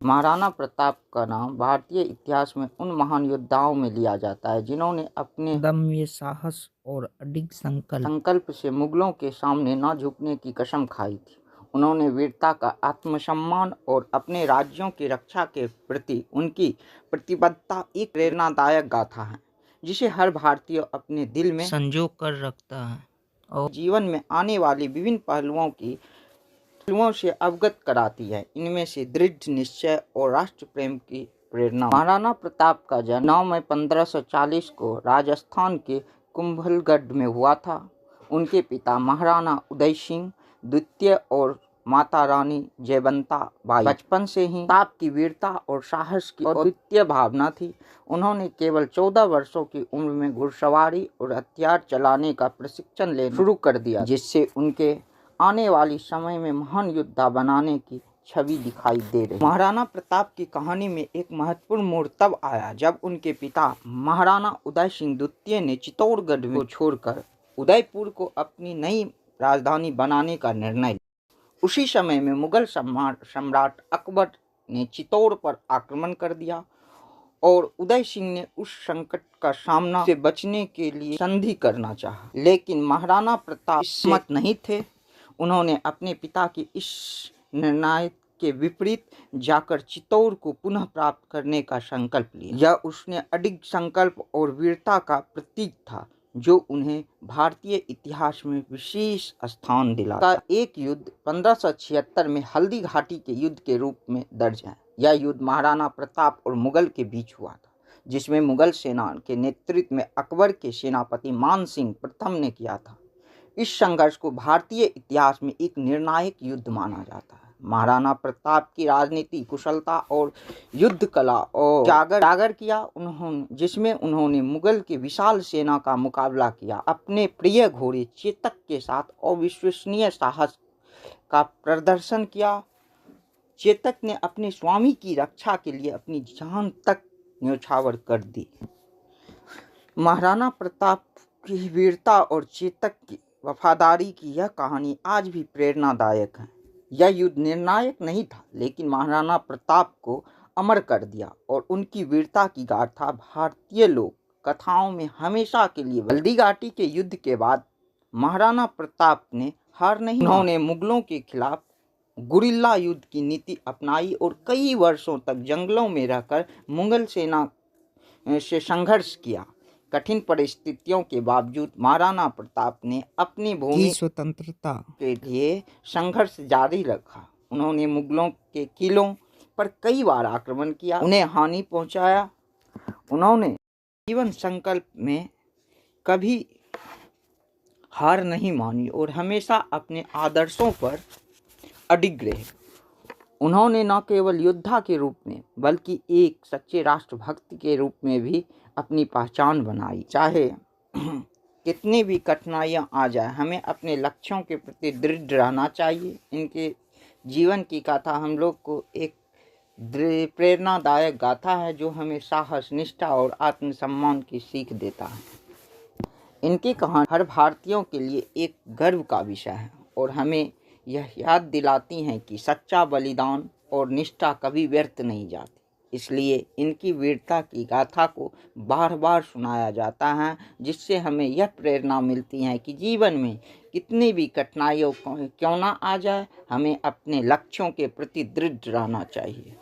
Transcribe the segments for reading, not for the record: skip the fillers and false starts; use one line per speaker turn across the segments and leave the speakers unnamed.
महाराणा प्रताप का नाम भारतीय इतिहास में उन महान योद्धाओं में लिया जाता है जिन्होंने अपने
दम्य साहस और अडिग
संकल्प से मुगलों के सामने न झुकने की कसम खाई थी। उन्होंने वीरता का आत्मसम्मान और अपने राज्यों की रक्षा के प्रति उनकी प्रतिबद्धता एक प्रेरणादायक गाथा है जिसे हर भारतीय अपने दिल में
संजो कर रखता है और
जीवन में आने वाली विभिन्न पहलुओं से अवगत कराती है। इनमें से दृढ़ निश्चय और राष्ट्र प्रेम की प्रेरणा। महाराणा प्रताप का जन्म 9 मई 1540 को राजस्थान के कुंभलगढ़ में हुआ था। उनके पिता महाराणा उदय सिंह द्वितीय और माता रानी जयवंता बाई बचपन से ही प्रताप की वीरता और साहस की अद्वितीय भावना थी। उन्होंने केवल 14 वर्षों की उम्र में घुड़सवारी और हथियार चलाने का प्रशिक्षण लेना शुरू कर दिया, जिससे उनके आने वाली समय में महान योद्धा बनाने की छवि दिखाई दे रही। महाराणा प्रताप की कहानी में एक महत्वपूर्ण मोड़ तब आया जब उनके पिता महाराणा उदय सिंह द्वितीय ने चित्तौड़गढ़ को छोड़कर उदयपुर को अपनी नई राजधानी बनाने का निर्णय लिया। उसी समय में मुगल सम्राट अकबर ने चित्तौड़ पर आक्रमण कर दिया और उदय सिंह ने उस संकट का सामना से बचने के लिए संधि करना चाहा, लेकिन महाराणा प्रताप सहमत नहीं थे। उन्होंने अपने पिता के इस निर्णय के विपरीत जाकर चित्तौड़ को पुनः प्राप्त करने का संकल्प लिया। यह उसने अडिग संकल्प और वीरता का प्रतीक था जो उन्हें भारतीय इतिहास में विशेष स्थान दिलाता। एक युद्ध 1576 में हल्दी घाटी के युद्ध के रूप में दर्ज है। यह युद्ध महाराणा प्रताप और मुगल के बीच हुआ था, जिसमें मुगल सेना के नेतृत्व में अकबर के सेनापति मान सिंह प्रथम ने किया था। इस संघर्ष को भारतीय इतिहास में एक निर्णायक युद्ध माना जाता है। महाराणा प्रताप की राजनीति कुशलता और युद्ध कला और जागर किया जिसमें उन्होंने मुगल की विशाल सेना का मुकाबला किया। अपने प्रिय घोड़े चेतक के साथ अविश्वसनीय साहस का प्रदर्शन किया। चेतक ने अपने स्वामी की रक्षा के लिए अपनी जान तक न्यौछावर कर दी। महाराणा प्रताप की वीरता और चेतक की वफादारी की यह कहानी आज भी प्रेरणादायक है। यह युद्ध निर्णायक नहीं था, लेकिन महाराणा प्रताप को अमर कर दिया और उनकी वीरता की गाथा भारतीय लोक कथाओं में हमेशा के लिए। हल्दी घाटी के युद्ध के बाद महाराणा प्रताप ने हार नहीं, उन्होंने मुगलों के खिलाफ गुरिल्ला युद्ध की नीति अपनाई और कई वर्षों तक जंगलों में रहकर मुगल सेना से संघर्ष किया। कठिन परिस्थितियों के बावजूद महाराणा प्रताप ने अपनी भूमि
की स्वतंत्रता
के लिए संघर्ष जारी रखा। उन्होंने मुगलों के किलों पर कई बार आक्रमण किया, उन्हें हानि पहुंचाया। उन्होंने जीवन संकल्प में कभी हार नहीं मानी और हमेशा अपने आदर्शों पर अडिग रहे। उन्होंने न केवल योद्धा के रूप में बल्कि एक सच्चे राष्ट्रभक्त के रूप में भी अपनी पहचान बनाई। चाहे कितनी भी कठिनाइयां आ जाए, हमें अपने लक्ष्यों के प्रति दृढ़ रहना चाहिए। इनके जीवन की गाथा हम लोग को एक प्रेरणादायक गाथा है जो हमें साहस, निष्ठा और आत्मसम्मान की सीख देता है। इनकी कहानी हर भारतीयों के लिए एक गर्व का विषय है और हमें यह याद दिलाती हैं कि सच्चा बलिदान और निष्ठा कभी व्यर्थ नहीं जाती। इसलिए इनकी वीरता की गाथा को बार बार सुनाया जाता है, जिससे हमें यह प्रेरणा मिलती है कि जीवन में कितनी भी कठिनाइयों क्यों ना आ जाए, हमें अपने लक्ष्यों के प्रति दृढ़ रहना चाहिए।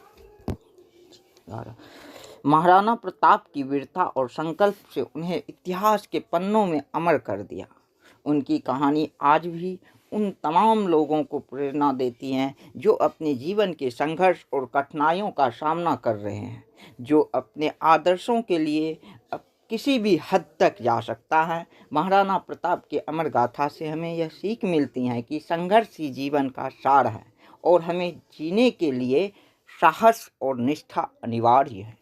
महाराणा प्रताप की वीरता और संकल्प से उन्हें इतिहास के पन्नों में अमर कर दिया। उनकी कहानी आज भी उन तमाम लोगों को प्रेरणा देती हैं जो अपने जीवन के संघर्ष और कठिनाइयों का सामना कर रहे हैं, जो अपने आदर्शों के लिए किसी भी हद तक जा सकता है। महाराणा प्रताप के अमर गाथा से हमें यह सीख मिलती है कि संघर्ष ही जीवन का सार है और हमें जीने के लिए साहस और निष्ठा अनिवार्य है।